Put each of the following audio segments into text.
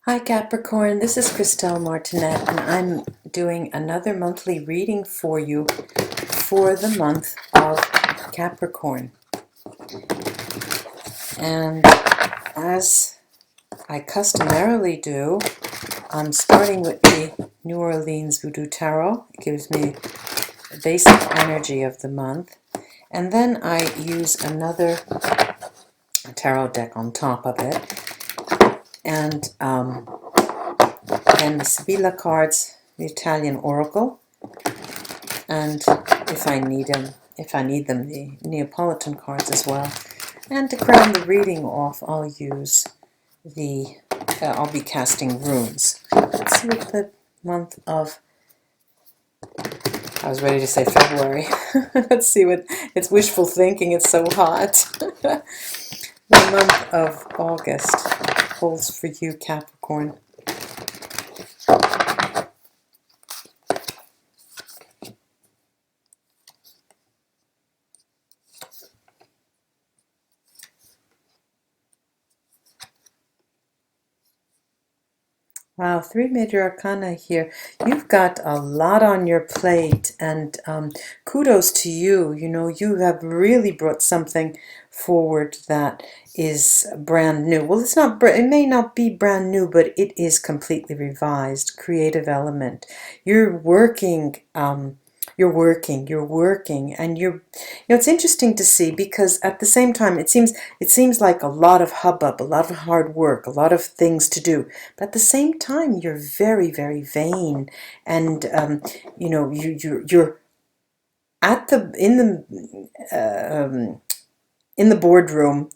Hi Capricorn, this is Christelle Martinette, and I'm doing another monthly reading for you for the month of Capricorn. And as I customarily do, I'm starting with the New Orleans Voodoo Tarot. It gives me the basic energy of the month. And then I use another tarot deck on top of it. And again, the Sibilla cards, the Italian Oracle, and if I need them, the Neapolitan cards as well. And to crown the reading off, I'll use the, I'll be casting runes. Let's see what the month of, I was ready to say February. Let's see what, it's wishful thinking, it's so hot. The month of August holds for you, Capricorn. Wow, three major arcana here. You've got a lot on your plate, and kudos to you. You know, you have really brought something forward that is brand new. Well, it's not. It may not be brand new, but it is completely revised. Creative element. You're working. You're working, and it's interesting to see, because at the same time it seems like a lot of hubbub, a lot of hard work, a lot of things to do, but at the same time you're very, very vain, and you're at the in the boardroom,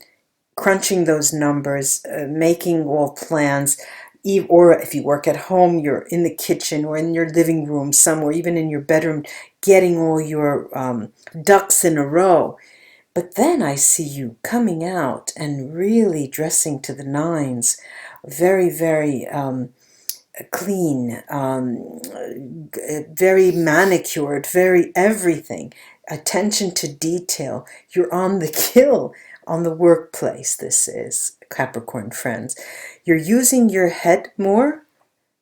crunching those numbers, making all plans. Or if you work at home, you're in the kitchen or in your living room somewhere, even in your bedroom, getting all your ducks in a row. But then I see you coming out and really dressing to the nines, very, very clean, very manicured, very everything. Attention to detail. You're on the kill on the workplace, this is, Capricorn friends. You're using your head more,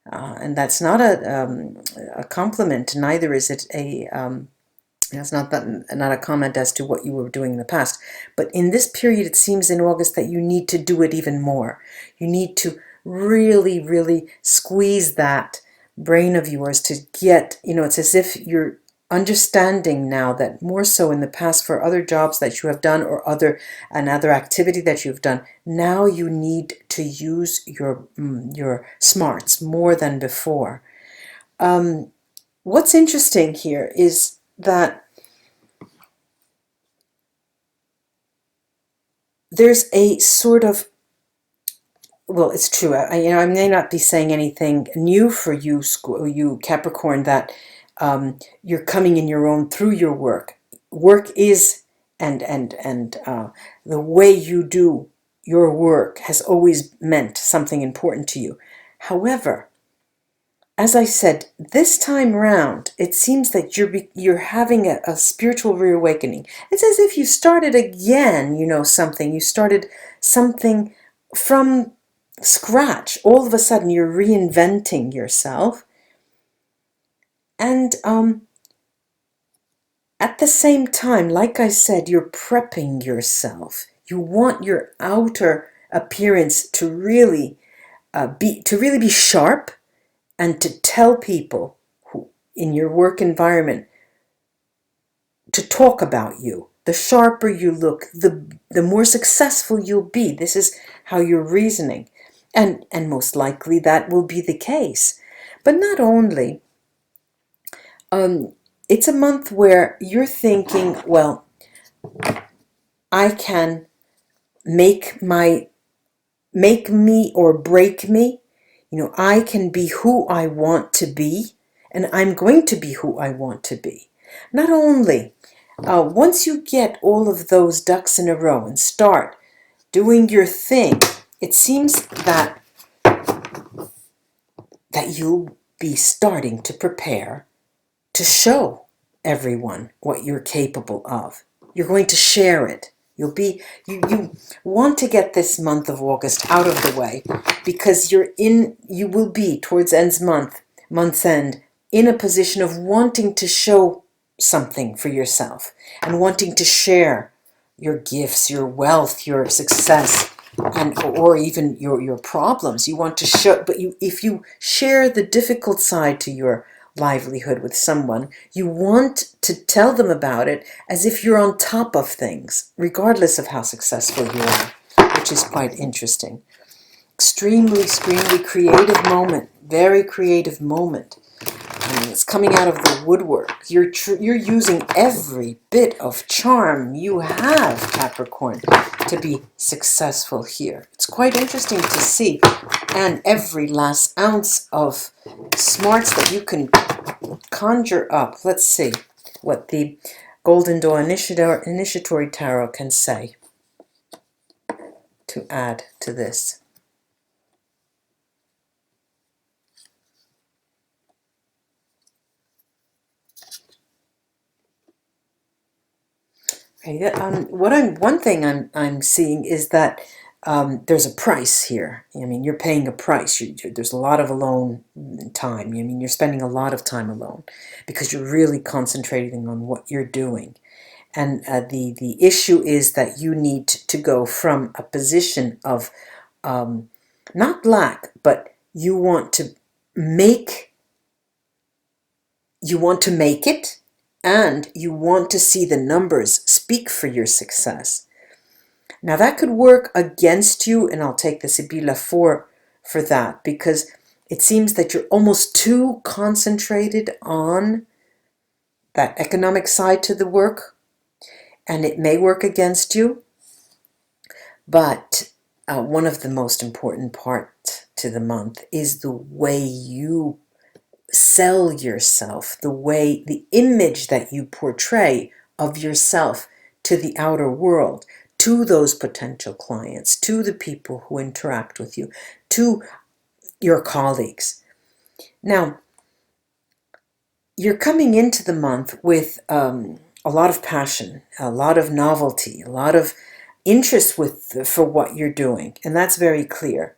and that's not a compliment, neither is it a... That's not a comment as to what you were doing in the past. But in this period, it seems in August that you need to do it even more. You need to really, really squeeze that brain of yours to get, it's as if you're understanding now that more so in the past for other jobs that you have done or another activity that you've done, now you need to use your smarts more than before. What's interesting here is that there's a sort of, well, it's true. I may not be saying anything new for you, Capricorn, that you're coming in your own through your work. Work is, and the way you do your work has always meant something important to you. However, as I said, this time round, it seems that you're having a spiritual reawakening. It's as if you started again, something. You started something from scratch. All of a sudden, you're reinventing yourself. And at the same time, like I said, you're prepping yourself. You want your outer appearance to really be sharp, and to tell people who, in your work environment, to talk about you. The sharper you look, the more successful you'll be. This is how you're reasoning. And most likely that will be the case. But not only, it's a month where you're thinking, well, I can make me or break me. I can be who I want to be, and I'm going to be who I want to be. Not only, once you get all of those ducks in a row and start doing your thing, it seems that you'll be starting to prepare to show everyone what you're capable of. You're going to share it. You want to get this month of August out of the way, because you will be towards month's end, in a position of wanting to show something for yourself and wanting to share your gifts, your wealth, your success, and or even your problems. You want to show, but if you share the difficult side to your livelihood with someone, you want to tell them about it as if you're on top of things, regardless of how successful you are, which is quite interesting. Extremely creative moment, very creative moment. And it's coming out of the woodwork. You're using every bit of charm you have, Capricorn, to be successful here. It's quite interesting to see. And every last ounce of smarts that you can conjure up. Let's see what the Golden Dawn Initiatory Tarot can say to add to this. One thing I'm seeing is that there's a price here. I mean, you're paying a price. There's a lot of alone time. I mean, you're spending a lot of time alone because you're really concentrating on what you're doing. And the issue is that you need to go from a position of not lack, but you want to make it, and you want to see the numbers speak for your success. Now that could work against you, and I'll take the Sibila for that, because it seems that you're almost too concentrated on that economic side to the work, and it may work against you. But one of the most important parts to the month is the way you sell yourself, the image that you portray of yourself to the outer world, to those potential clients, to the people who interact with you, to your colleagues. Now, you're coming into the month with a lot of passion, a lot of novelty, a lot of interest for what you're doing, and that's very clear.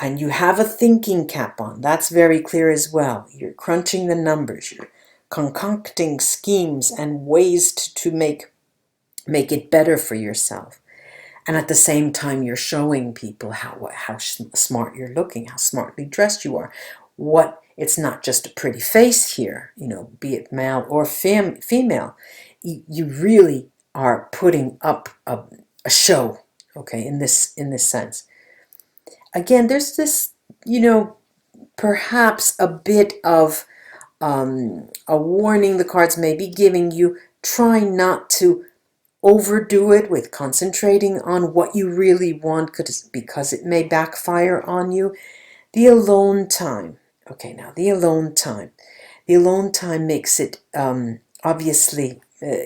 And you have a thinking cap on. That's very clear as well. You're crunching the numbers. You're concocting schemes and ways to make it better for yourself. And at the same time, you're showing people how smart you're looking, how smartly dressed you are. It's not just a pretty face here, be it male or female. You really are putting up a show, okay, in this sense. Again, there's this, perhaps a bit of a warning the cards may be giving you. Try not to overdo it with concentrating on what you really want, because it may backfire on you. The alone time. Okay, now the alone time. The alone time makes it obviously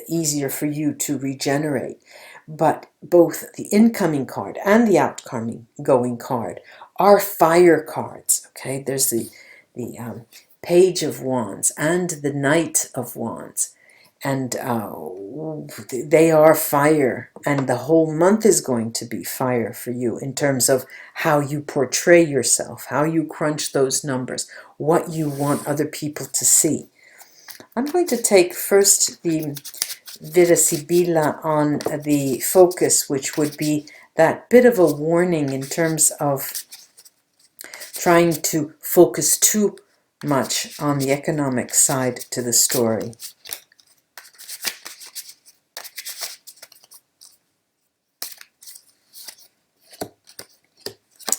easier for you to regenerate. But both the incoming card and the outgoing card are fire cards. Okay, there's the Page of Wands and the Knight of Wands, and they are fire, and the whole month is going to be fire for you in terms of how you portray yourself, how you crunch those numbers, what you want other people to see. I'm going to take first the Vida Sibila on the focus, which would be that bit of a warning in terms of trying to focus too much on the economic side to the story.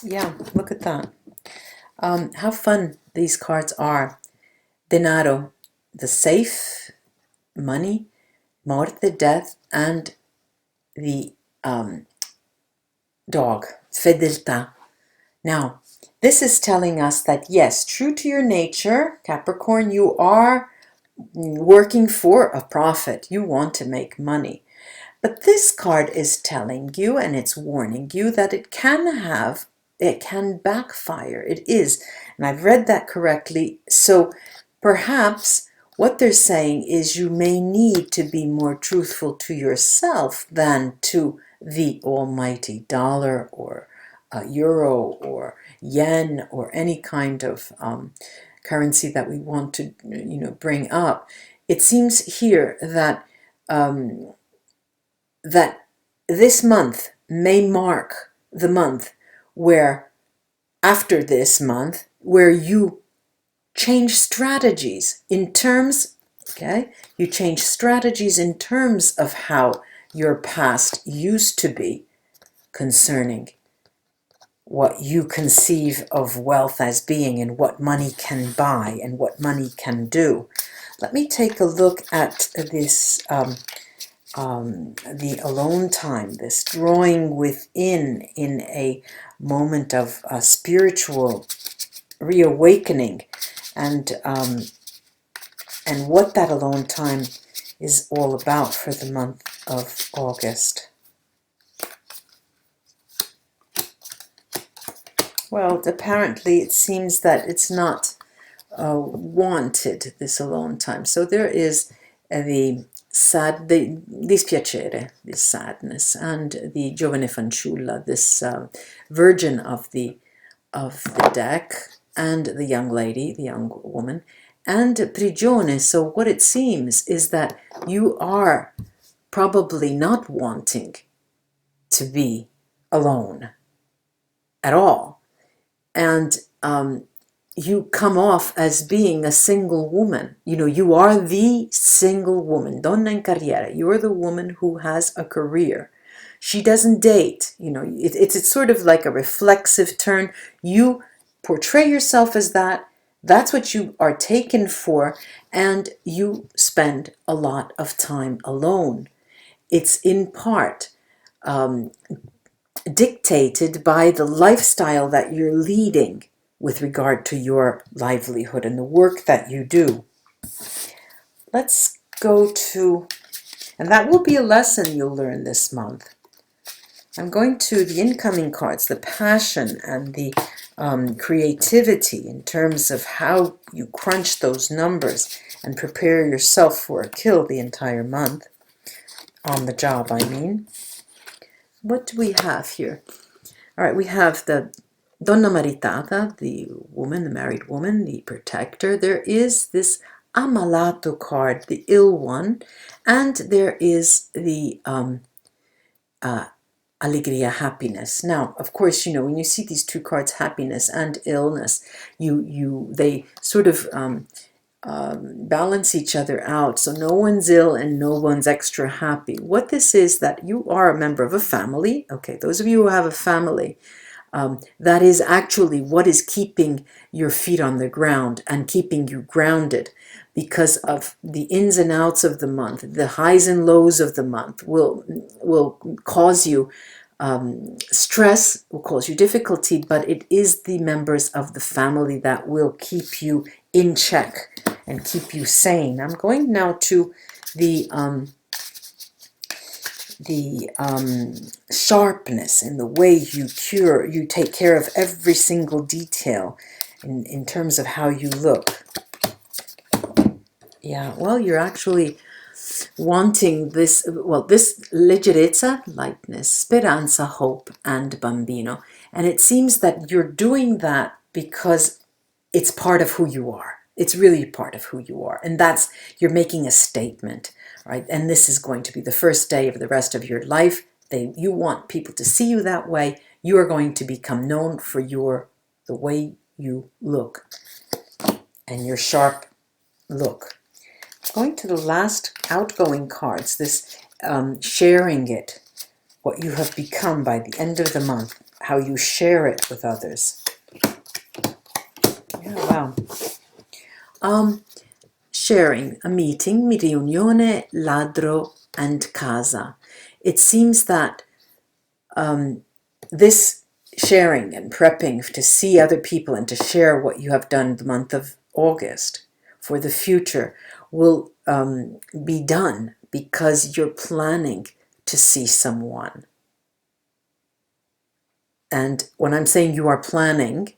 Yeah, look at that. How fun these cards are. Denaro, the safe, money, morte, death, and the dog, fedeltà. Now, this is telling us that, yes, true to your nature, Capricorn, you are working for a profit. You want to make money. But this card is telling you, and it's warning you, that it can backfire. It is. And I've read that correctly. So perhaps what they're saying is you may need to be more truthful to yourself than to the almighty dollar or euro or yen or any kind of currency that we want to, bring up. It seems here that that this month may mark the month where, after this month, where you change strategies in terms, okay? You change strategies in terms of how your past used to be concerning what you conceive of wealth as being and what money can buy and what money can do. Let me take a look at this, the alone time, this drawing within in a moment of spiritual reawakening, and what that alone time is all about for the month of August. Well, apparently it seems that it's not wanted, this alone time. So there is the dispiacere, this sadness, and the giovane fanciulla, this virgin of the deck, and the young lady, the young woman, and prigione. So what it seems is that you are probably not wanting to be alone at all. And you come off as being a single woman. You are the single woman, donna in carriera. You're the woman who has a career. She doesn't date. It's sort of like a reflexive turn. You portray yourself as that. That's what you are taken for, and you spend a lot of time alone. It's in part dictated by the lifestyle that you're leading with regard to your livelihood and the work that you do. Let's go to, and that will be a lesson you'll learn this month. I'm going to the incoming cards, the passion and the creativity in terms of how you crunch those numbers and prepare yourself for a kill the entire month. On the job, I mean. What do we have here? All right, we have the donna maritata, the woman, the married woman, the protector. There is this ammalato card, the ill one, and there is the allegria, happiness. Now, of course, when you see these two cards, happiness and illness, they sort of balance each other out. So no one's ill and no one's extra happy. What this is, that you are a member of a family. Okay, those of you who have a family, that is actually what is keeping your feet on the ground and keeping you grounded, because of the ins and outs of the month. The highs and lows of the month will cause you stress, will cause you difficulty, but it is the members of the family that will keep you in check and keep you sane. I'm going now to the sharpness in the way you take care of every single detail in terms of how you look. Yeah, well, you're actually wanting this leggerezza, lightness, speranza, hope, and bambino. And it seems that you're doing that because it's part of who you are. It's really part of who you are. And you're making a statement, right? And this is going to be the first day of the rest of your life. You want people to see you that way. You are going to become known for the way you look and your sharp look. Going to the last outgoing cards, this sharing it, what you have become by the end of the month, how you share it with others. Yeah, wow. Sharing, a meeting, mi riunione, ladro, and casa. It seems that this sharing and prepping to see other people and to share what you have done the month of August for the future will be done because you're planning to see someone. And when I'm saying you are planning,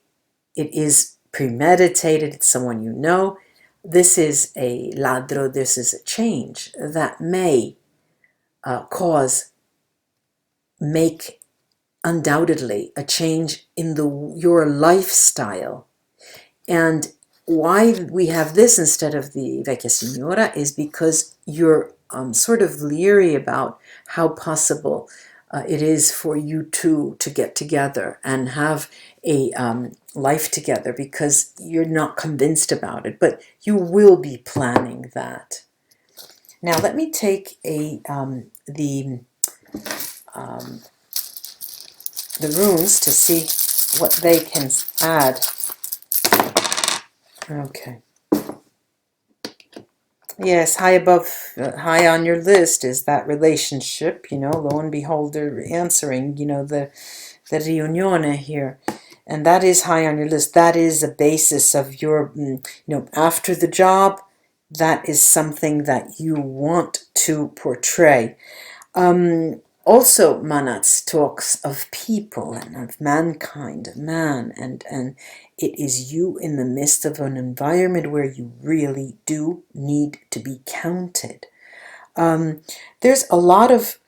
it is premeditated, it's someone you know, this is a ladro, this is a change that may make undoubtedly a change in your lifestyle. And why we have this instead of the Vecchia Signora is because you're sort of leery about how possible it is for you two to get together and have a life together, because you're not convinced about it, but you will be planning that. Now let me take the runes to see what they can add. Okay. Yes, high on your list is that relationship, lo and behold, they're answering, the riunione here. And that is high on your list. That is a basis of your, after the job, that is something that you want to portray. Also, Manats talks of people and of mankind, of man, and it is you in the midst of an environment where you really do need to be counted. There's a lot of,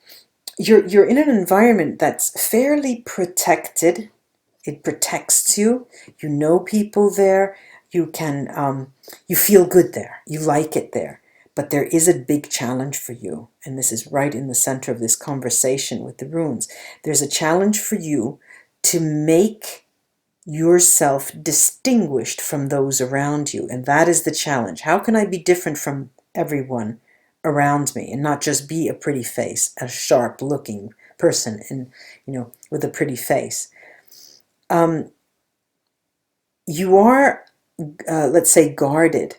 you're in an environment that's fairly protected. It protects you. You know people there. You can, you feel good there. You like it there. But there is a big challenge for you, and this is right in the center of this conversation with the runes. There's a challenge for you to make yourself distinguished from those around you, and that is the challenge. How can I be different from everyone around me and not just be a pretty face, a sharp-looking person, and with a pretty face? You are, let's say, guarded.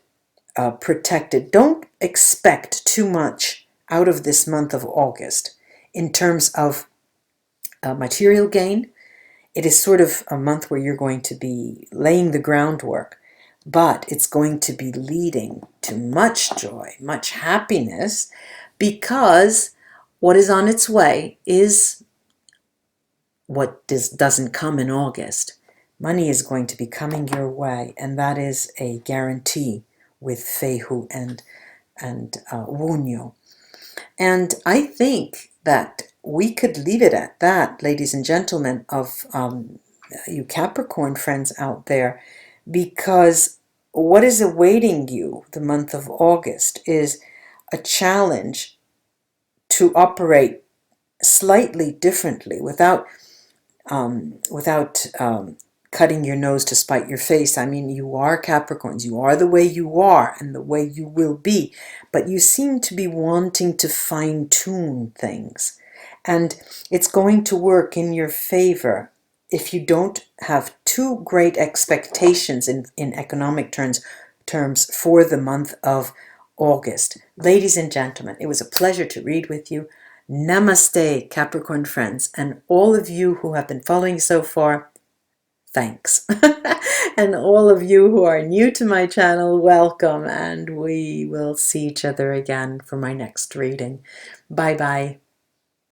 Protected. Don't expect too much out of this month of August in terms of material gain. It is sort of a month where you're going to be laying the groundwork, but it's going to be leading to much joy, much happiness, because what is on its way is what doesn't come in August. Money is going to be coming your way, and that is a guarantee with Fehu and Wunyo. And I think that we could leave it at that, ladies and gentlemen, of you Capricorn friends out there, because what is awaiting you the month of August is a challenge to operate slightly differently without cutting your nose to spite your face. I mean, you are Capricorns. You are the way you are and the way you will be. But you seem to be wanting to fine-tune things. And it's going to work in your favor if you don't have too great expectations in economic terms for the month of August. Ladies and gentlemen, it was a pleasure to read with you. Namaste, Capricorn friends, and all of you who have been following so far, thanks. And all of you who are new to my channel, welcome, and we will see each other again for my next reading. Bye-bye.